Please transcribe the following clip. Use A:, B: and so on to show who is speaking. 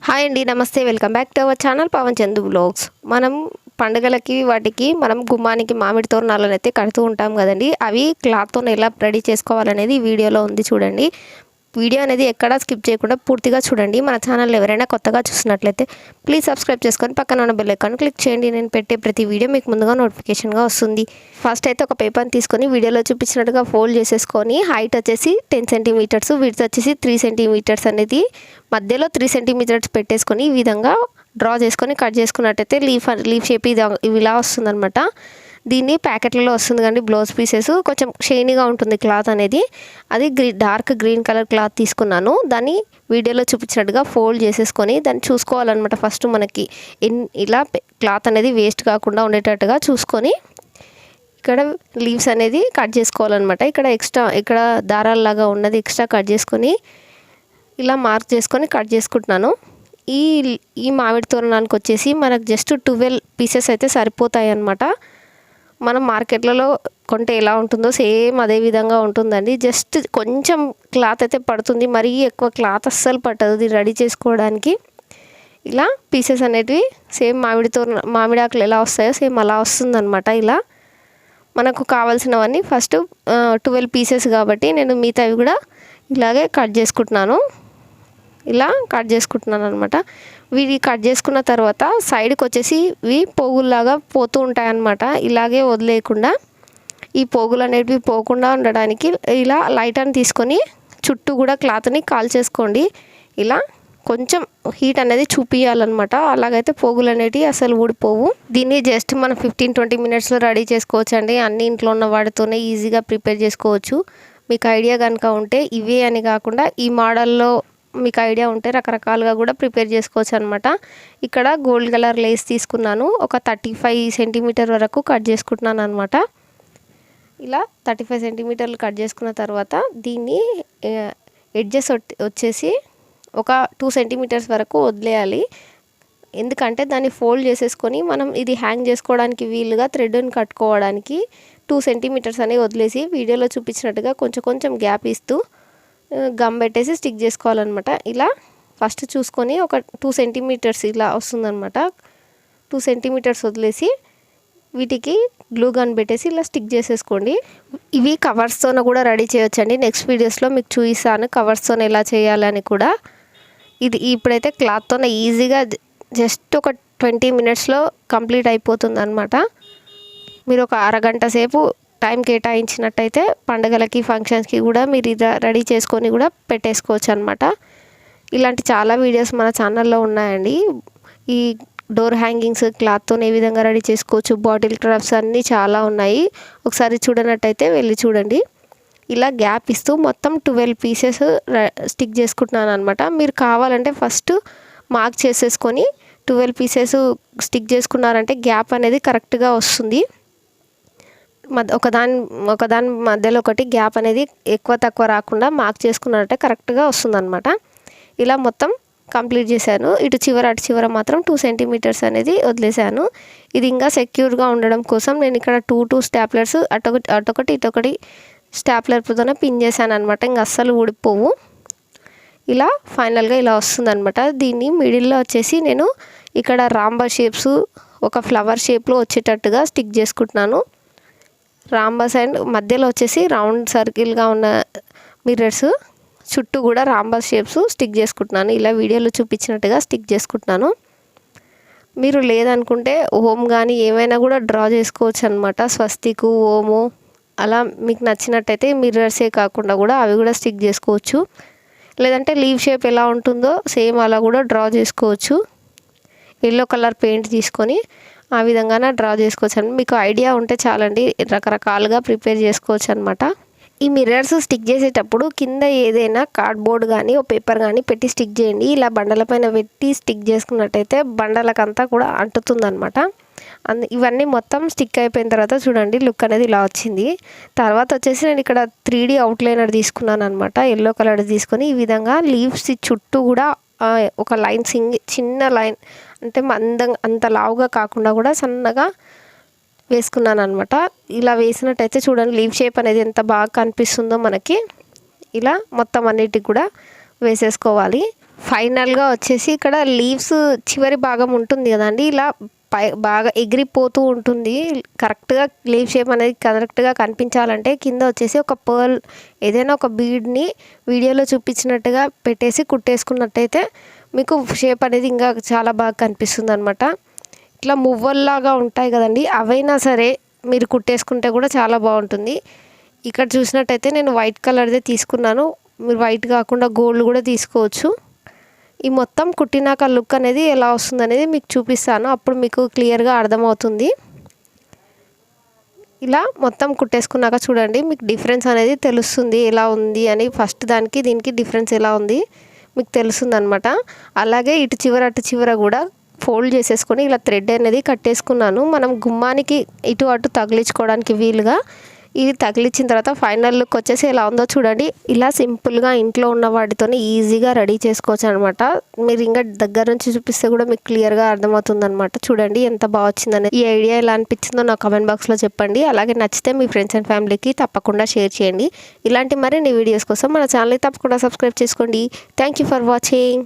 A: Hi అండి, నమస్తే. Welcome back to our channel Pavan Chandu vlogs. మనం పండుగలకి వాటికి మనం గుమ్మానికి మామిడి తోరణాలను అయితే కడుతూ ఉంటాం కదండి. అవి క్లాత్తో ఎలా రెడీ చేసుకోవాలనేది ఈ వీడియోలో ఉంది, చూడండి. వీడియో అనేది ఎక్కడా స్కిప్ చేయకుండా పూర్తిగా చూడండి. మన ఛానల్ ఎవరైనా కొత్తగా చూసినట్లయితే ప్లీజ్ సబ్స్క్రైబ్ చేసుకొని పక్కన ఉన్న బెల్ ఐకాన్ క్లిక్ చేయండి. నేను పెట్టే ప్రతి వీడియో మీకు ముందుగా నోటిఫికేషన్గా వస్తుంది. ఫస్ట్ అయితే ఒక పేపర్ని తీసుకొని వీడియోలో చూపించినట్టుగా ఫోల్డ్ చేసేసుకొని హైట్ వచ్చేసి 10 సెంటీమీటర్స్, విడ్త్ వచ్చేసి 3 సెంటీమీటర్స్ అనేది మధ్యలో 3 సెంటీమీటర్స్ పెట్టేసుకొని ఈ విధంగా డ్రా చేసుకొని కట్ చేసుకున్నట్టయితే లీఫ్ షేప్ ఇలా వస్తుందన్నమాట. దీన్ని ప్యాకెట్లలో వస్తుంది కానీ బ్లౌజ్ పీసెస్ కొంచెం షైనీగా ఉంటుంది క్లాత్ అనేది. అది డార్క్ గ్రీన్ కలర్ క్లాత్ తీసుకున్నాను. దాన్ని వీడియోలో చూపించినట్టుగా ఫోల్డ్ చేసేసుకొని దాన్ని చూసుకోవాలన్నమాట. ఫస్ట్ మనకి ఇలా క్లాత్ అనేది వేస్ట్ కాకుండా ఉండేటట్టుగా చూసుకొని ఇక్కడ లీవ్స్ అనేది కట్ చేసుకోవాలన్నమాట. ఇక్కడ దారాల్లాగా ఉన్నది ఎక్స్ట్రా కట్ చేసుకొని ఇలా మార్క్ చేసుకొని కట్ చేసుకుంటున్నాను. ఈ మామిడి తోరణానికి వచ్చేసి మనకు జస్ట్ 12 పీసెస్ అయితే సరిపోతాయి అన్నమాట. మనం మార్కెట్లలో కొంటే ఎలా ఉంటుందో సేమ్ అదే విధంగా ఉంటుందండి. జస్ట్ కొంచెం క్లాత్ అయితే పడుతుంది, మరీ ఎక్కువ క్లాత్ అస్సలు పట్టదు ఇది రెడీ చేసుకోవడానికి. ఇలా పీసెస్ అనేటివి సేమ్ మామిడి ఆకులు ఎలా వస్తాయో సేమ్ అలా వస్తుందన్నమాట. ఇలా మనకు కావాల్సినవన్నీ ఫస్ట్ 12 పీసెస్ కాబట్టి నేను మిగతావి కూడా ఇలాగే కట్ చేసుకుంటున్నాను. ఇలా కట్ చేసుకుంటున్నాను అనమాట. వీటి కట్ చేసుకున్న తర్వాత సైడ్కి వచ్చేసి ఇవి పోగుల్లాగా పోతూ ఉంటాయన్నమాట. ఇలాగే వదిలేయకుండా ఈ పోగులు అనేటివి పోకుండా ఉండడానికి ఇలా లైటర్ని తీసుకొని చుట్టూ కూడా క్లాత్ని కాల్చేసుకోండి. ఇలా కొంచెం హీట్ అనేది చూపించాలన్నమాట. అలాగైతే పోగులు అనేటివి అసలు ఊడిపోవు. దీన్ని జస్ట్ మనం 15-20 మినిట్స్లో రెడీ చేసుకోవచ్చు అండి. అన్ని ఇంట్లో ఉన్న వాటితోనే ఈజీగా ప్రిపేర్ చేసుకోవచ్చు. మీకు ఐడియా కనుక ఉంటే ఇవే అని కాకుండా ఈ మోడల్లో మీకు ఐడియా ఉంటే రకరకాలుగా కూడా ప్రిపేర్ చేసుకోవచ్చు అనమాట. ఇక్కడ గోల్డ్ కలర్ లేస్ తీసుకున్నాను. ఒక 35 సెంటీమీటర్ వరకు కట్ చేసుకుంటున్నాను అనమాట. ఇలా 35 సెంటీమీటర్లు కట్ చేసుకున్న తర్వాత దీన్ని ఎడ్జెస్ వచ్చేసి ఒక 2 సెంటీమీటర్స్ వరకు వదిలేయాలి. ఎందుకంటే దాన్ని ఫోల్డ్ చేసేసుకొని మనం ఇది హ్యాంగ్ చేసుకోవడానికి వీలుగా థ్రెడ్ని కట్టుకోవడానికి 2 సెంటీమీటర్స్ అనేవి వదిలేసి వీడియోలో చూపించినట్టుగా కొంచెం కొంచెం గ్యాప్ ఇస్తూ గమ్ పెట్టేసి స్టిక్ చేసుకోవాలన్నమాట. ఇలా ఫస్ట్ చూసుకొని ఒక 2 సెంటీమీటర్స్ ఇలా వస్తుందన్నమాట. 2 సెంటీమీటర్స్ వదిలేసి వీటికి గ్లూ గన్ పెట్టేసి ఇలా స్టిక్ చేసేసుకోండి. ఇవి కవర్స్తోనే కూడా రెడీ చేయొచ్చండి. నెక్స్ట్ వీడియోస్లో మీకు చూపిస్తాను కవర్స్తో ఎలా చేయాలని కూడా. ఇది ఇప్పుడైతే క్లాత్తోనే ఈజీగా జస్ట్ ఒక 20 మినిట్స్లో కంప్లీట్ అయిపోతుంది అనమాట. మీరు ఒక అరగంట సేపు టైం కేటాయించినట్టయితే పండుగలకి ఫంక్షన్స్కి కూడా మీరు ఇది రెడీ చేసుకొని కూడా పెట్టేసుకోవచ్చు అనమాట. ఇలాంటి చాలా వీడియోస్ మన ఛానల్లో ఉన్నాయండి. ఈ డోర్ హ్యాంగింగ్స్ క్లాత్తో ఏ విధంగా రెడీ చేసుకోవచ్చు, బాటిల్ క్రాఫ్ట్స్ అన్నీ చాలా ఉన్నాయి. ఒకసారి చూడనట్టయితే వెళ్ళి చూడండి. ఇలా గ్యాప్ ఇస్తూ మొత్తం 12 పీసెస్ స్టిక్ చేసుకుంటున్నాను అనమాట. మీరు కావాలంటే ఫస్ట్ మార్క్ చేసేసుకొని 12 పీసెస్ స్టిక్ చేసుకున్నారంటే గ్యాప్ అనేది కరెక్ట్గా వస్తుంది. ఒకదాని మధ్యలో ఒకటి గ్యాప్ అనేది ఎక్కువ తక్కువ రాకుండా మార్క్ చేసుకున్నట్టే కరెక్ట్గా వస్తుందన్నమాట. ఇలా మొత్తం కంప్లీట్ చేశాను. ఇటు చివర అటు చివర మాత్రం 2 సెంటీమీటర్స్ అనేది వదిలేశాను. ఇది ఇంకా సెక్యూర్గా ఉండడం కోసం నేను ఇక్కడ 2 స్టాప్లర్స్ అటొకటి ఇటొకటి స్టాప్లర్తోనే పిన్ చేశాను అనమాట. ఇంకా అస్సలు ఊడిపోవు. ఇలా ఫైనల్గా ఇలా వస్తుందన్నమాట. దీన్ని మిడిల్లో వచ్చేసి నేను ఇక్కడ రాంబర్ షేప్స్ ఒక ఫ్లవర్ షేప్లో వచ్చేటట్టుగా స్టిక్ చేసుకుంటున్నాను. రాంబస్ అండ్ మధ్యలో వచ్చేసి రౌండ్ సర్కిల్గా ఉన్న మిర్రర్స్ చుట్టూ కూడా రాంబస్ షేప్స్ స్టిక్ చేసుకుంటున్నాను. ఇలా వీడియోలో చూపించినట్టుగా స్టిక్ చేసుకుంటున్నాను. మీరు లేదనుకుంటే ఓం కానీ ఏమైనా కూడా డ్రా చేసుకోవచ్చు అనమాట. స్వస్తికు ఓము అలా మీకు నచ్చినట్టయితే మిర్రర్సే కాకుండా కూడా అవి కూడా స్టిక్ చేసుకోవచ్చు. లేదంటే లీవ్ షేప్ ఎలా ఉంటుందో సేమ్ అలా కూడా డ్రా చేసుకోవచ్చు. ఎల్లో కలర్ పెయింట్ తీసుకొని ఆ విధంగానే డ్రా చేసుకోవచ్చు అండి. మీకు ఐడియా ఉంటే చాలండి, రకరకాలుగా ప్రిపేర్ చేసుకోవచ్చు అనమాట. ఈ మిర్రర్స్ స్టిక్ చేసేటప్పుడు కింద ఏదైనా కార్డ్బోర్డ్ కానీ ఓ పేపర్ కానీ పెట్టి స్టిక్ చేయండి. ఇలా బండల పైన పెట్టి స్టిక్ చేసుకున్నట్టయితే బండలకంతా కూడా అంటుతుందన్నమాట. ఇవన్నీ మొత్తం స్టిక్ అయిపోయిన తర్వాత చూడండి లుక్ అనేది ఇలా వచ్చింది. తర్వాత వచ్చేసి నేను ఇక్కడ 3D అవుట్లైనర్ తీసుకున్నాను అనమాట. ఎల్లో కలర్ తీసుకొని ఈ విధంగా లీవ్స్ చుట్టూ కూడా ఒక లైన్ చిన్న లైన్ అంటే అంత లావుగా కాకుండా కూడా సన్నగా వేసుకున్నాను అనమాట. ఇలా వేసినట్టయితే చూడండి లీవ్ షేప్ అనేది ఎంత బాగా కనిపిస్తుందో మనకి. ఇలా మొత్తం అన్నిటికి కూడా వేసేసుకోవాలి. ఫైనల్గా వచ్చేసి ఇక్కడ లీవ్స్ చివరి భాగం ఉంటుంది కదండి, ఇలా బాగా ఎగిరిపోతూ ఉంటుంది. కరెక్ట్గా లీవ్ షేప్ అనేది కరెక్ట్గా కనిపించాలంటే కింద వచ్చేసి ఒక పర్ల్ ఏదైనా ఒక బీడ్ని వీడియోలో చూపించినట్టుగా పెట్టేసి కుట్టేసుకున్నట్టయితే మీకు షేప్ అనేది ఇంకా చాలా బాగా కనిపిస్తుంది అనమాట. ఇట్లా మువ్వల్లాగా ఉంటాయి కదండి, అవైనా సరే మీరు కుట్టేసుకుంటే కూడా చాలా బాగుంటుంది. ఇక్కడ చూసినట్టయితే నేను వైట్ కలర్దే తీసుకున్నాను, మీరు వైట్ కాకుండా గోల్డ్ కూడా తీసుకోవచ్చు. ఈ మొత్తం కుట్టినాక లుక్ అనేది ఎలా వస్తుంది అనేది మీకు చూపిస్తాను, అప్పుడు మీకు క్లియర్గా అర్థమవుతుంది. ఇలా మొత్తం కుట్టేసుకున్నాక చూడండి మీకు డిఫరెన్స్ అనేది తెలుస్తుంది ఎలా ఉంది అని. ఫస్ట్ దానికి దీనికి డిఫరెన్స్ ఎలా ఉంది మీకు తెలుస్తుంది అనమాట. అలాగే ఇటు చివర అటు చివర కూడా ఫోల్డ్ చేసేసుకొని ఇలా థ్రెడ్ అనేది కట్టేసుకున్నాను. మనం గుమ్మానికి ఇటు అటు తగిలించుకోవడానికి వీలుగా. ఇది తగిలించిన తర్వాత ఫైనల్ లుక్ వచ్చేసి ఎలా ఉందో చూడండి. ఇలా సింపుల్గా ఇంట్లో ఉన్న వాటితో ఈజీగా రెడీ చేసుకోవచ్చు అనమాట. మీరు ఇంకా దగ్గర నుంచి చూపిస్తే కూడా మీకు క్లియర్గా అర్థమవుతుంది అనమాట. చూడండి ఎంత బాగా వచ్చిందని. ఈ ఐడియా ఎలా అనిపించిందో నా కామెంట్ బాక్స్లో చెప్పండి. అలాగే నచ్చితే మీ ఫ్రెండ్స్ అండ్ ఫ్యామిలీకి తప్పకుండా షేర్ చేయండి. ఇలాంటి మరిన్ని వీడియోస్ కోసం మన ఛానల్ని తప్పకుండా సబ్స్క్రైబ్ చేసుకోండి. Thank you for watching.